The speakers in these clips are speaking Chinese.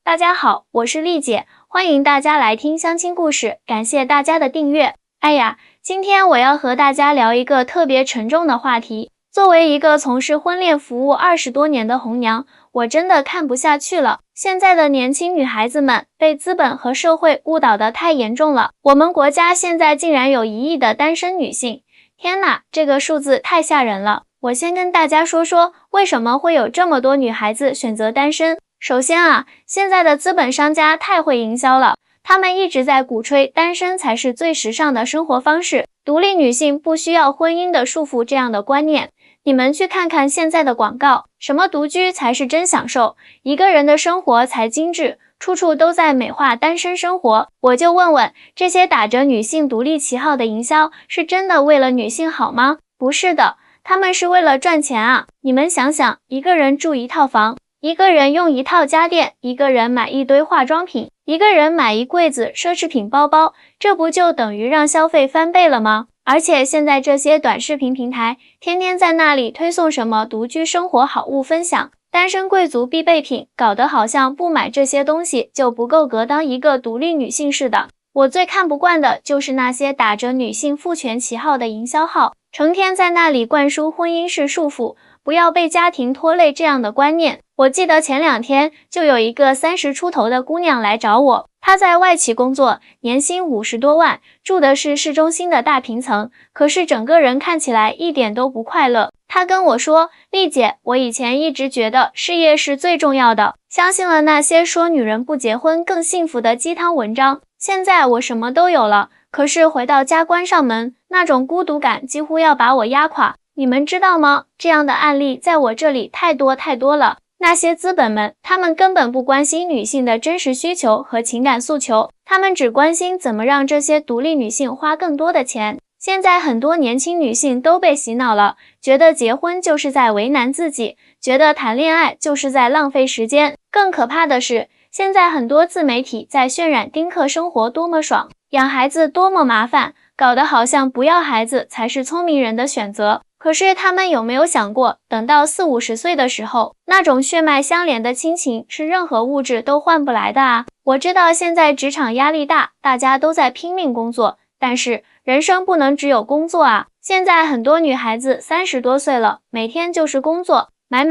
大家好，我是丽姐，欢迎大家来听相亲故事，感谢大家的订阅。哎呀，今天我要和大家聊一个特别沉重的话题。作为一个从事婚恋服务20多年的红娘，我真的看不下去了。现在的年轻女孩子们被资本和社会误导得太严重了。我们国家现在竟然有1亿的单身女性，天哪，这个数字太吓人了。我先跟大家说说，为什么会有这么多女孩子选择单身。首先啊，现在的资本商家太会营销了，他们一直在鼓吹单身才是最时尚的生活方式，独立女性不需要婚姻的束缚这样的观念。你们去看看现在的广告，什么独居才是真享受，一个人的生活才精致，处处都在美化单身生活。我就问问，这些打着女性独立旗号的营销，是真的为了女性好吗？不是的，他们是为了赚钱啊！你们想想，一个人住1套房，一个人用1套家电，一个人买一堆化妆品，一个人买一柜子奢侈品包包，这不就等于让消费翻倍了吗？而且现在这些短视频平台天天在那里推送什么独居生活好物分享，单身贵族必备品，搞得好像不买这些东西就不够格当一个独立女性似的。我最看不惯的就是那些打着女性父权旗号的营销号，成天在那里灌输婚姻是束缚，不要被家庭拖累这样的观念。我记得前2天就有一个30出头的姑娘来找我，她在外企工作，年薪50多万，住的是市中心的大平层，可是整个人看起来一点都不快乐。她跟我说，丽姐，我以前一直觉得事业是最重要的，相信了那些说女人不结婚更幸福的鸡汤文章，现在我什么都有了，可是回到家关上门，那种孤独感几乎要把我压垮。你们知道吗？这样的案例在我这里太多了。那些资本们，他们根本不关心女性的真实需求和情感诉求，他们只关心怎么让这些独立女性花更多的钱。现在很多年轻女性都被洗脑了，觉得结婚就是在为难自己，觉得谈恋爱就是在浪费时间。更可怕的是，现在很多自媒体在渲染丁克生活多么爽，养孩子多么麻烦，搞得好像不要孩子才是聪明人的选择。可是他们有没有想过，等到40、50岁的时候，那种血脉相连的亲情是任何物质都换不来的啊！我知道现在职场压力大，大家都在拼命工作，但是人生不能只有工作啊！现在很多女孩子30多岁了，每天就是工作，买，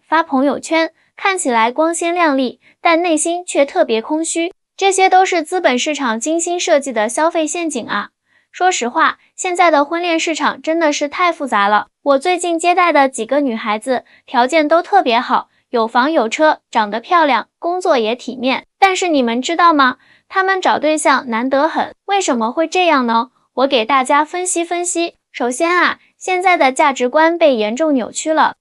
发朋友圈，看起来光鲜亮丽，但内心却特别空虚。这些都是资本市场精心设计的消费陷阱啊！说实话，现在的婚恋市场真的是太复杂了。我最近接待的几个女孩子，条件都特别好，有房有车，长得漂亮，工作也体面。但是你们知道吗？她们找对象难得很，为什么会这样呢？我给大家分析分析。首先啊，现在的价值观被严重扭曲了。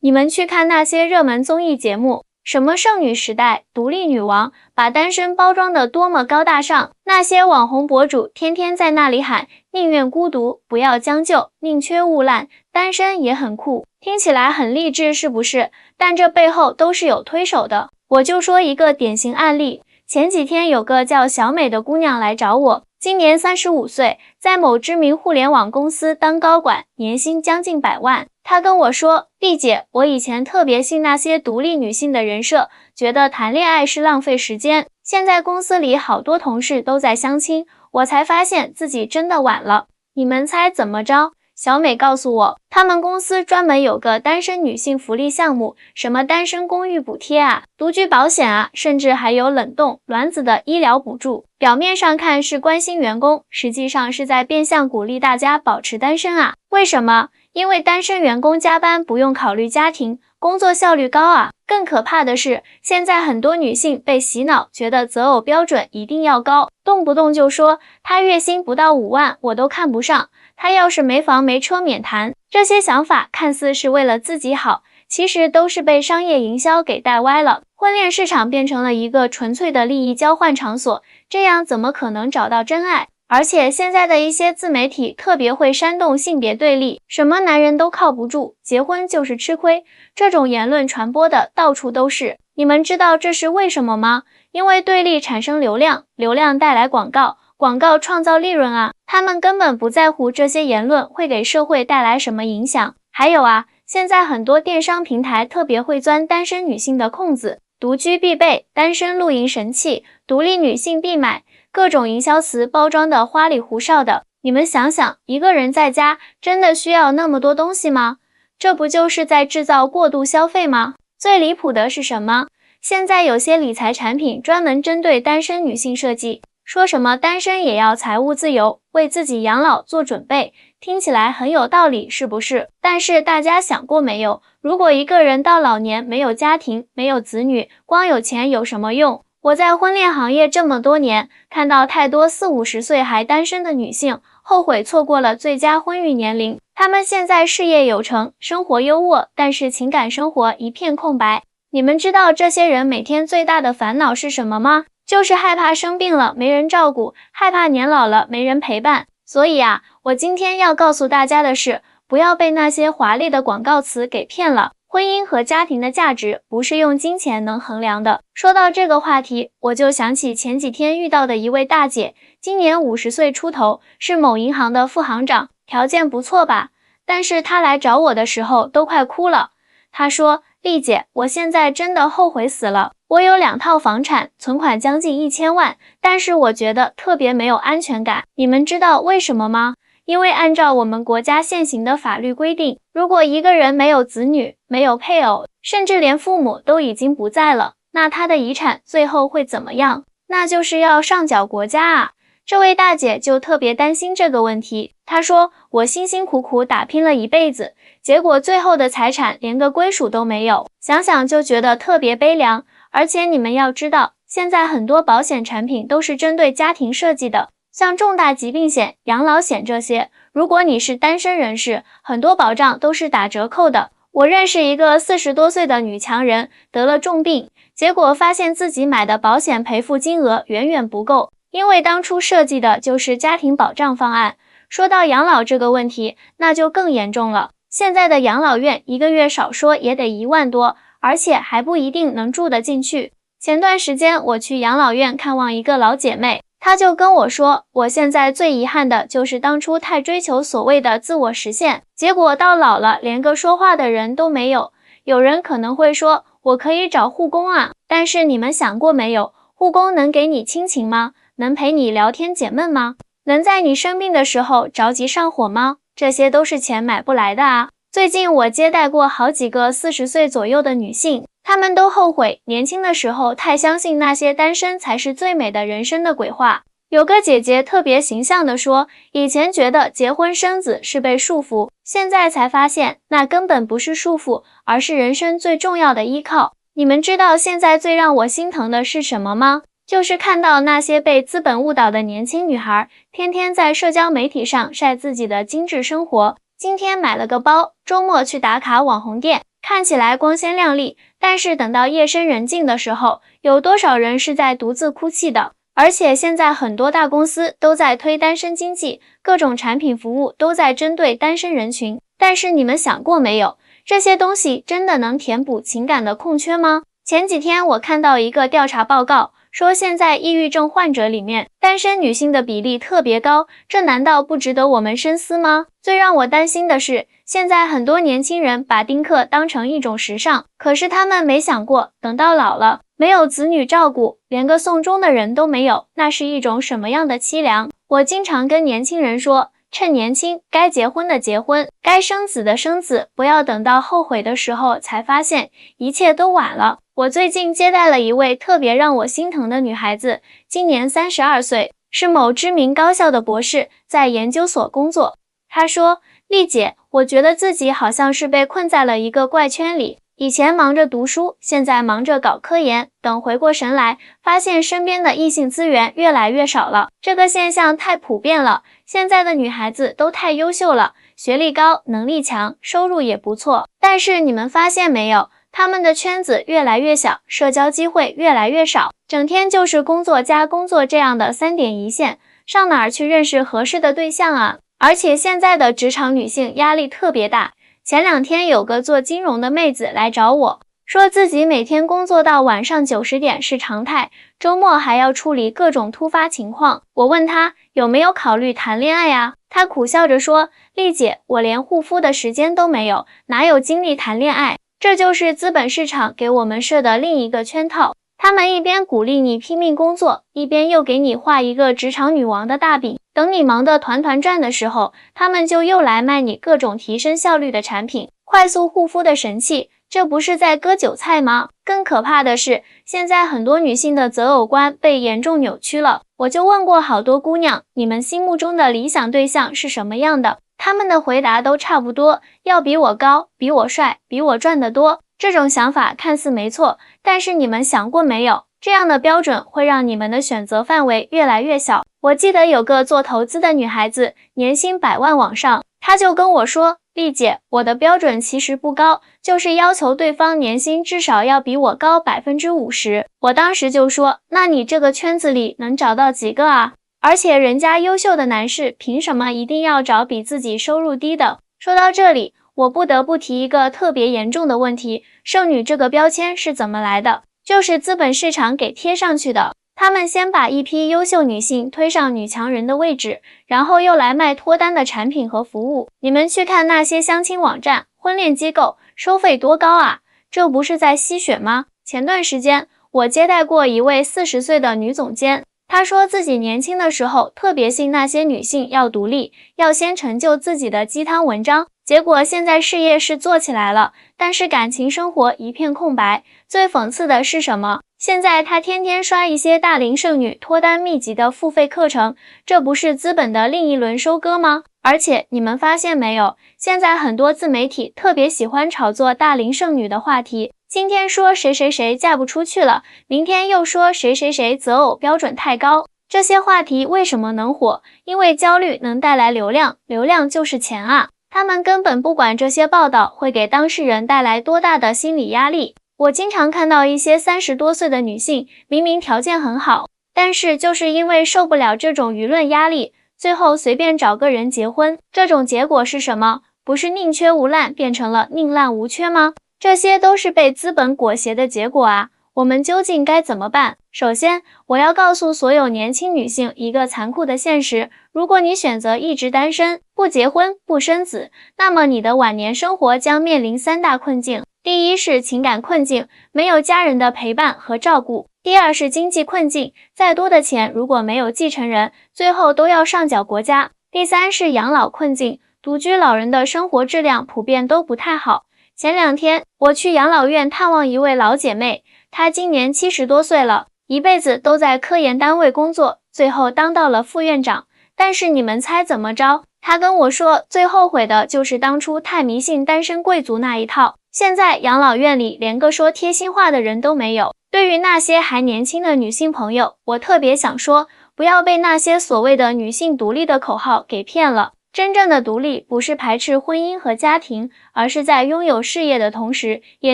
你们去看那些热门综艺节目，什么剩女时代、独立女王，把单身包装得多么高大上，那些网红博主天天在那里喊宁愿孤独，不要将就，宁缺毋滥，单身也很酷，听起来很励志是不是？但这背后都是有推手的。我就说一个典型案例，前几天有个叫小美的姑娘来找我，今年35岁，在某知名互联网公司当高管，年薪将近100万。她跟我说，丽姐，我以前特别信那些独立女性的人设，觉得谈恋爱是浪费时间，现在公司里好多同事都在相亲，我才发现自己真的晚了。你们猜怎么着？小美告诉我，他们公司专门有个单身女性福利项目，什么单身公寓补贴啊，独居保险啊，甚至还有冷冻卵子的医疗补助。表面上看是关心员工，实际上是在变相鼓励大家保持单身啊。为什么？因为单身员工加班不用考虑家庭，工作效率高啊。更可怕的是，现在很多女性被洗脑，觉得择偶标准一定要高，动不动就说她月薪不到5万我都看不上，她要是没房没车免谈。这些想法看似是为了自己好，其实都是被商业营销给带歪了。婚恋市场变成了一个纯粹的利益交换场所，这样怎么可能找到真爱？而且现在的一些自媒体特别会煽动性别对立，什么男人都靠不住，结婚就是吃亏，这种言论传播的到处都是。你们知道这是为什么吗？因为对立产生流量，流量带来广告，广告创造利润啊。他们根本不在乎这些言论会给社会带来什么影响。还有啊，现在很多电商平台特别会钻单身女性的空子，独居必备，单身露营神器，独立女性必买，各种营销词包装的花里胡哨的。你们想想，一个人在家真的需要那么多东西吗？这不就是在制造过度消费吗？最离谱的是什么？现在有些理财产品专门针对单身女性设计，说什么单身也要财务自由，为自己养老做准备，听起来很有道理，是不是？但是大家想过没有，如果一个人到老年没有家庭，没有子女，光有钱有什么用？我在婚恋行业这么多年，看到太多40-50岁还单身的女性，后悔错过了最佳婚育年龄。她们现在事业有成，生活优渥，但是情感生活一片空白。你们知道这些人每天最大的烦恼是什么吗？就是害怕生病了没人照顾，害怕年老了没人陪伴。所以啊，我今天要告诉大家的是，不要被那些华丽的广告词给骗了。婚姻和家庭的价值不是用金钱能衡量的。说到这个话题，我就想起前几天遇到的一位大姐，今年50岁出头，是某银行的副行长，条件不错吧？但是她来找我的时候都快哭了。她说，丽姐，我现在真的后悔死了。我有2套房产，存款将近1000万，但是我觉得特别没有安全感。你们知道为什么吗？因为按照我们国家现行的法律规定，如果一个人没有子女，没有配偶，甚至连父母都已经不在了，那他的遗产最后会怎么样？那就是要上缴国家啊。这位大姐就特别担心这个问题，她说，我辛辛苦苦打拼了一辈子，结果最后的财产连个归属都没有，想想就觉得特别悲凉。而且你们要知道，现在很多保险产品都是针对家庭设计的，像重大疾病险、养老险这些，如果你是单身人士，很多保障都是打折扣的。我认识一个40多岁的女强人，得了重病，结果发现自己买的保险赔付金额远远不够，因为当初设计的就是家庭保障方案。说到养老这个问题，那就更严重了。现在的养老院一个月少说也得1万多，而且还不一定能住得进去。前段时间我去养老院看望一个老姐妹，她就跟我说，我现在最遗憾的就是当初太追求所谓的自我实现，结果到老了连个说话的人都没有。有人可能会说，我可以找护工啊，但是你们想过没有，护工能给你亲情吗？能陪你聊天解闷吗？能在你生病的时候着急上火吗？这些都是钱买不来的啊。最近我接待过好几个40岁左右的女性，她们都后悔年轻的时候太相信那些单身才是最美的人生的鬼话。有个姐姐特别形象地说，以前觉得结婚生子是被束缚，现在才发现那根本不是束缚，而是人生最重要的依靠。你们知道现在最让我心疼的是什么吗？就是看到那些被资本误导的年轻女孩，天天在社交媒体上晒自己的精致生活，今天买了个包，周末去打卡网红店，看起来光鲜亮丽，但是等到夜深人静的时候，有多少人是在独自哭泣的？而且现在很多大公司都在推单身经济，各种产品服务都在针对单身人群，但是你们想过没有，这些东西真的能填补情感的空缺吗？前几天我看到一个调查报告，说现在抑郁症患者里面，单身女性的比例特别高，这难道不值得我们深思吗？最让我担心的是，现在很多年轻人把丁克当成一种时尚，可是他们没想过，等到老了，没有子女照顾，连个送终的人都没有，那是一种什么样的凄凉？我经常跟年轻人说，趁年轻，该结婚的结婚，该生子的生子，不要等到后悔的时候才发现一切都晚了。我最近接待了一位特别让我心疼的女孩子，今年32岁，是某知名高校的博士，在研究所工作。她说，丽姐，我觉得自己好像是被困在了一个怪圈里，以前忙着读书，现在忙着搞科研，等回过神来，发现身边的异性资源越来越少了。这个现象太普遍了，现在的女孩子都太优秀了，学历高，能力强，收入也不错，但是你们发现没有，他们的圈子越来越小，社交机会越来越少，整天就是工作加工作这样的3点一线，上哪儿去认识合适的对象啊？而且现在的职场女性压力特别大。前2天有个做金融的妹子来找我，说自己每天工作到晚上9、10点是常态，周末还要处理各种突发情况。我问她有没有考虑谈恋爱啊？她苦笑着说，丽姐，我连护肤的时间都没有，哪有精力谈恋爱？这就是资本市场给我们设的另一个圈套。他们一边鼓励你拼命工作，一边又给你画一个职场女王的大饼。等你忙得团团转的时候，他们就又来卖你各种提升效率的产品，快速护肤的神器，这不是在割韭菜吗？更可怕的是，现在很多女性的择偶观被严重扭曲了。我就问过好多姑娘，你们心目中的理想对象是什么样的？她们的回答都差不多，要比我高，比我帅，比我赚得多。这种想法看似没错，但是你们想过没有？这样的标准会让你们的选择范围越来越小。我记得有个做投资的女孩子，年薪100万往上，她就跟我说，丽姐，我的标准其实不高，就是要求对方年薪至少要比我高50%。我当时就说，那你这个圈子里能找到几个啊？而且人家优秀的男士凭什么一定要找比自己收入低的？说到这里，我不得不提一个特别严重的问题，剩女这个标签是怎么来的？就是资本市场给贴上去的。他们先把一批优秀女性推上女强人的位置，然后又来卖脱单的产品和服务。你们去看那些相亲网站、婚恋机构，收费多高啊？这不是在吸血吗？前段时间，我接待过一位40岁的女总监，她说自己年轻的时候特别信那些女性要独立，要先成就自己的鸡汤文章，结果现在事业是做起来了，但是感情生活一片空白。最讽刺的是什么？现在她天天刷一些大龄剩女脱单秘籍的付费课程，这不是资本的另一轮收割吗？而且你们发现没有，现在很多自媒体特别喜欢炒作大龄剩女的话题，今天说谁谁谁嫁不出去了，明天又说谁谁谁择偶标准太高。这些话题为什么能火？因为焦虑能带来流量，流量就是钱啊。他们根本不管这些报道会给当事人带来多大的心理压力。我经常看到一些30多岁的女性，明明条件很好，但是就是因为受不了这种舆论压力，最后随便找个人结婚。这种结果是什么？不是宁缺毋滥变成了宁滥毋缺吗？这些都是被资本裹挟的结果啊。我们究竟该怎么办？首先，我要告诉所有年轻女性一个残酷的现实，如果你选择一直单身，不结婚，不生子，那么你的晚年生活将面临3大困境。第一是情感困境，没有家人的陪伴和照顾。第二是经济困境，再多的钱如果没有继承人，最后都要上缴国家。第三是养老困境，独居老人的生活质量普遍都不太好。前2天，我去养老院探望一位老姐妹，她今年70多岁了，一辈子都在科研单位工作，最后当到了副院长。但是你们猜怎么着？她跟我说，最后悔的就是当初太迷信单身贵族那一套。现在养老院里连个说贴心话的人都没有。对于那些还年轻的女性朋友，我特别想说，不要被那些所谓的女性独立的口号给骗了。真正的独立不是排斥婚姻和家庭，而是在拥有事业的同时，也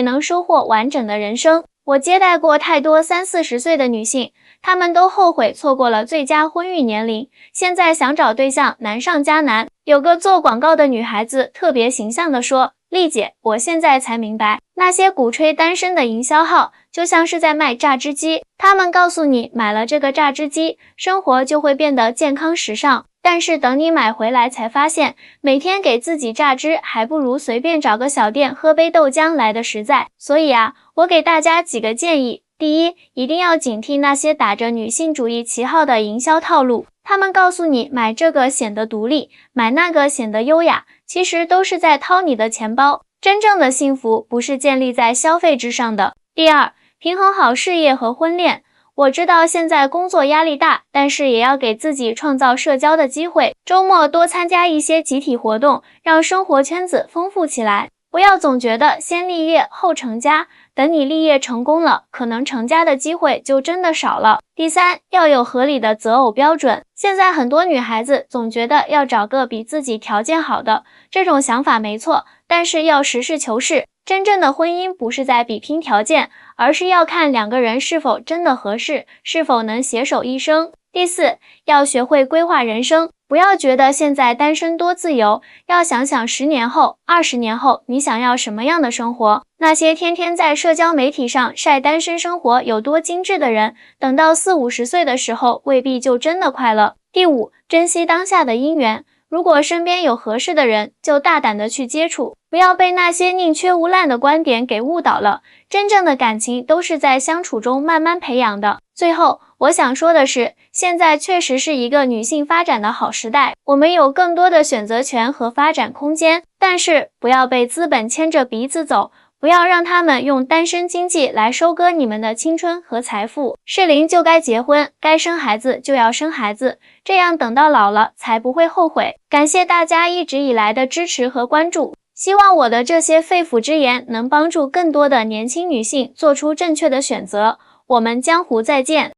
能收获完整的人生。我接待过太多30、40岁的女性，她们都后悔错过了最佳婚育年龄，现在想找对象难上加难。有个做广告的女孩子特别形象地说，丽姐，我现在才明白，那些鼓吹单身的营销号就像是在卖榨汁机，他们告诉你买了这个榨汁机，生活就会变得健康时尚，但是等你买回来才发现，每天给自己榨汁还不如随便找个小店喝杯豆浆来的实在。所以啊，我给大家几个建议。第一，一定要警惕那些打着女性主义旗号的营销套路，他们告诉你买这个显得独立，买那个显得优雅，其实都是在掏你的钱包。真正的幸福不是建立在消费之上的。第二，平衡好事业和婚恋。我知道现在工作压力大，但是也要给自己创造社交的机会，周末多参加一些集体活动，让生活圈子丰富起来。不要总觉得先立业后成家，等你立业成功了，可能成家的机会就真的少了。第三，要有合理的择偶标准。现在很多女孩子总觉得要找个比自己条件好的，这种想法没错，但是要实事求是。真正的婚姻不是在比拼条件，而是要看2个人是否真的合适，是否能携手一生。第四，要学会规划人生，不要觉得现在单身多自由，要想想10年后、20年后你想要什么样的生活。那些天天在社交媒体上晒单身生活有多精致的人，等到40、50岁的时候未必就真的快乐。第五，珍惜当下的姻缘。如果身边有合适的人，就大胆的去接触，不要被那些宁缺毋滥的观点给误导了。真正的感情都是在相处中慢慢培养的。最后，我想说的是，现在确实是一个女性发展的好时代，我们有更多的选择权和发展空间，但是不要被资本牵着鼻子走。不要让他们用单身经济来收割你们的青春和财富。适龄就该结婚，该生孩子就要生孩子，这样等到老了才不会后悔。感谢大家一直以来的支持和关注，希望我的这些肺腑之言能帮助更多的年轻女性做出正确的选择。我们江湖再见。